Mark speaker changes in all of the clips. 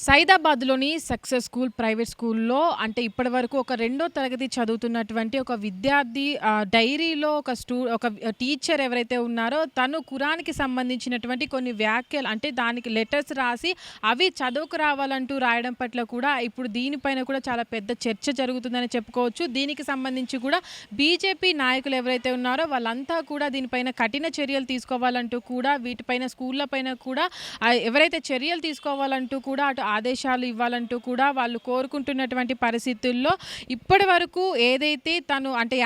Speaker 1: సైదాబాద్‌లోని success school private స్కూల్‌లో అంటే ఇప్పటివరకు ఒక రెండో తరగతి చదువుతున్నటువంటి ఒక విద్యార్థి డైరీలో ఒక టీచర్ ఎవరైతే ఉన్నారో తను ఖురాన్‌కి సంబంధించినటువంటి కొన్ని వ్యాఖ్యలు అంటే దానికి లెటర్స్ రాసి అవి చదువుకు రావాలంటూ రాయడం పట్ల కూడా ఇప్పుడు దీనిపైన కూడా చాలా పెద్ద చర్చ జరుగుతుందని చెప్పుకోవచ్చు. దీనికి సంబంధించి కూడా బీజేపీ నాయకులు ఎవరైతే ఉన్నారో వాళ్ళంతా కూడా దీనిపైన కఠిన చర్యలు తీసుకోవాలంటూ కూడా వీటిపైన స్కూళ్ళ పైన కూడా ఎవరైతే చర్యలు తీసుకోవాలంటూ కూడా అటు ఆదేశాలు ఇవ్వాలంటూ కూడా వాళ్ళు కోరుకుంటున్నటువంటి పరిస్థితుల్లో ఇప్పటి వరకు ఏదైతే తను అంటే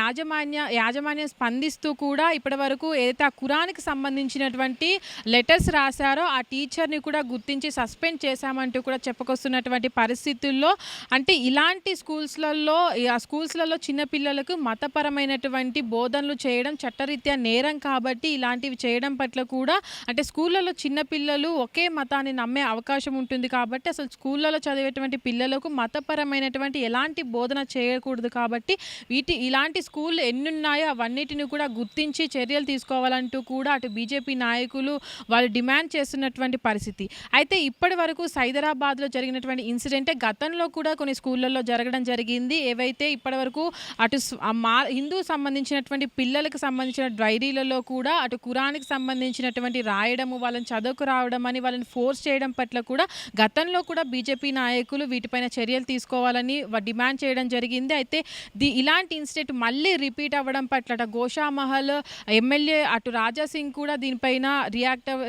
Speaker 1: యాజమాన్యం స్పందిస్తూ కూడా ఇప్పటి వరకు ఏదైతే ఆ ఖురాన్‌కి సంబంధించినటువంటి లెటర్స్ రాశారో ఆ టీచర్ని కూడా గుర్తించి సస్పెండ్ చేశామంటూ కూడా చెప్పుకొస్తున్నటువంటి పరిస్థితుల్లో అంటే ఇలాంటి స్కూల్స్లలో చిన్నపిల్లలకు మతపరమైనటువంటి బోధనలు చేయడం చట్టరీత్యా నేరం కాబట్టి ఇలాంటివి చేయడం పట్ల కూడా అంటే స్కూళ్ళలో చిన్నపిల్లలు ఒకే మతాన్ని నమ్మే అవకాశం ఉంటుంది కాబట్టి అసలు స్కూళ్ళలో చదివేటువంటి పిల్లలకు మతపరమైనటువంటి ఎలాంటి బోధన చేయకూడదు కాబట్టి ఇలాంటి స్కూళ్ళు ఎన్నున్నాయో అవన్నిటిని కూడా గుర్తించి చర్యలు తీసుకోవాలంటూ కూడా అటు బీజేపీ నాయకులు వాళ్ళు డిమాండ్ చేస్తున్నటువంటి పరిస్థితి. అయితే ఇప్పటి వరకు సైదరాబాద్లో జరిగినటువంటి ఇన్సిడెంటే గతంలో కూడా కొన్ని స్కూళ్ళల్లో జరగడం జరిగింది. ఏవైతే ఇప్పటి వరకు అటు హిందూ సంబంధించినటువంటి పిల్లలకు సంబంధించిన డైరీలలో కూడా అటు ఖురాన్‌కి సంబంధించినటువంటి రాయడము వాళ్ళని చదువుకు రావడం అని వాళ్ళని ఫోర్స్ చేయడం పట్ల కూడా గతంలో కూడా బీజేపీ నాయకులు వీటిపైన చర్యలు తీసుకోవాలని డిమాండ్ చేయడం జరిగింది. అయితే ఇలాంటి ఇన్సిడెంట్ మళ్ళీ రిపీట్ అవ్వడం పట్ల అటు గోషామహల్ ఎమ్మెల్యే అటు రాజాసింగ్ కూడా దీనిపైన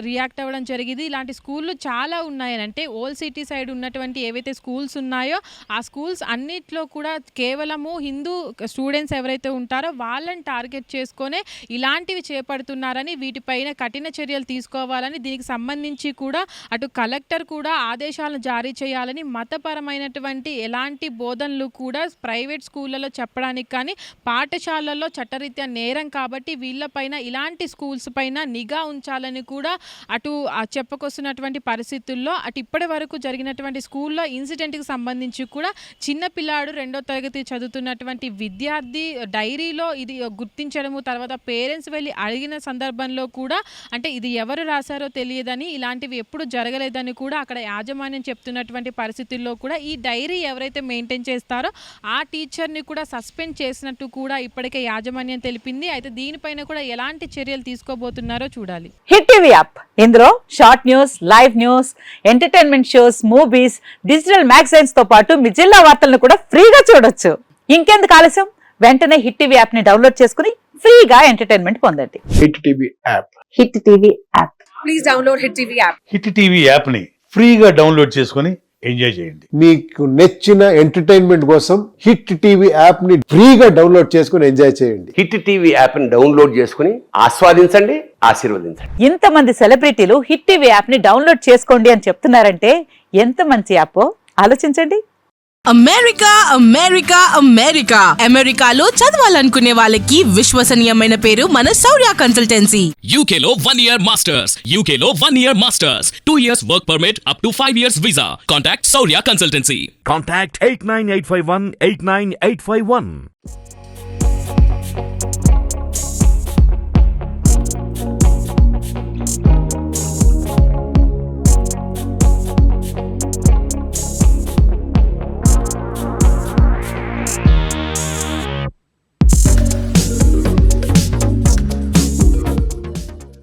Speaker 1: రియాక్ట్ అవ్వడం జరిగింది. ఇలాంటి స్కూళ్ళు చాలా ఉన్నాయని అంటే ఓల్డ్ సిటీ సైడ్ ఉన్నటువంటి ఏవైతే స్కూల్స్ ఉన్నాయో ఆ స్కూల్స్ అన్నిట్లో కూడా కేవలము హిందూ స్టూడెంట్స్ ఎవరైతే ఉంటారో వాళ్ళని టార్గెట్ చేసుకొనే ఇలాంటివి చేపడుతున్నారని వీటిపైన కఠిన చర్యలు తీసుకోవాలని దీనికి సంబంధించి కూడా అటు కలెక్టర్ కూడా ఆదేశాలను జారీ చేయాలని మతపరమైనటువంటి ఎలాంటి బోధనలు కూడా ప్రైవేట్ స్కూళ్ళలో చెప్పడానికి కానీ పాఠశాలల్లో చట్టరీత్యా నేరం కాబట్టి వీళ్ళపైన ఇలాంటి స్కూల్స్ పైన నిఘా ఉంచాలని కూడా అటు చెప్పుకొస్తున్నటువంటి పరిస్థితుల్లో అటు ఇప్పటి వరకు జరిగినటువంటి స్కూల్లో ఇన్సిడెంట్కి సంబంధించి కూడా చిన్నపిల్లాడు రెండో తరగతి చదువుతున్నటువంటి విద్యార్థి డైరీలో ఇది గుర్తించడము తర్వాత పేరెంట్స్ వెళ్ళి అడిగిన సందర్భంలో కూడా అంటే ఇది ఎవరు రాశారో తెలియదని ఇలాంటివి ఎప్పుడు జరగలేదని కూడా అక్కడ యాజమాన్యం చెప్తున్నటువంటి పరిస్థితుల్లో కూడా ఈ డైరీ ఎవరైతే మెయింటైన్ చేస్తారో ఆ టీచర్ని కూడా సస్పెండ్ చేసినట్టు కూడా ఇప్పటికే యాజమాన్యం తెలిపింది. అయితే దీనిపైన కూడా ఎలాంటి చర్యలు తీసుకోబోతున్నారో చూడాలి.
Speaker 2: హిట్ టీవీ యాప్ ఇందులో short news, live news, entertainment shows, movies, digital magazines తో పాటు మీ జిల్లా వార్తలను కూడా ఫ్రీగా చూడొచ్చు. ఇంకెందుకు ఆలస్యం, వెంటనే హిట్ టీవీ యాప్ ని డౌన్లోడ్ చేసుకుని ఫ్రీగా ఎంటర్టైన్మెంట్ పొందండి.
Speaker 3: Hit TV app.
Speaker 2: Hit TV app.
Speaker 4: Please download hit TV app.
Speaker 5: Hit TV app ని ఫ్రీగా డౌన్లోడ్ చేసుకుని ఎంజాయ్ చేయండి.
Speaker 3: మీకు నచ్చిన ఎంటర్టైన్మెంట్ కోసం హిట్ టీవీ యాప్ ని ఫ్రీగా డౌన్లోడ్ చేసుకుని ఎంజాయ్ చేయండి.
Speaker 6: హిట్ టీవీ యాప్ ని డౌన్లోడ్ చేసుకుని ఆస్వాదించండి, ఆశీర్వదించండి.
Speaker 2: ఇంతమంది సెలబ్రిటీలు హిట్ టీవీ యాప్ ని డౌన్లోడ్ చేసుకోండి అని చెప్తున్నారంటే ఎంత మంచి యాప్ ఆలోచించండి.
Speaker 4: అమెరికా అమెరికా అమెరికా అమెరికాలో చదవాలనుకునే వాళ్ళకి విశ్వసనీయమైన పేరు మన శౌర్య కన్సల్టెన్సీ.
Speaker 7: UK లో 1 year masters, UK లో 1 year masters, 2 years work permit up to 5 years visa. Contact Saurya Consultancy.
Speaker 8: Contact 89851 89851.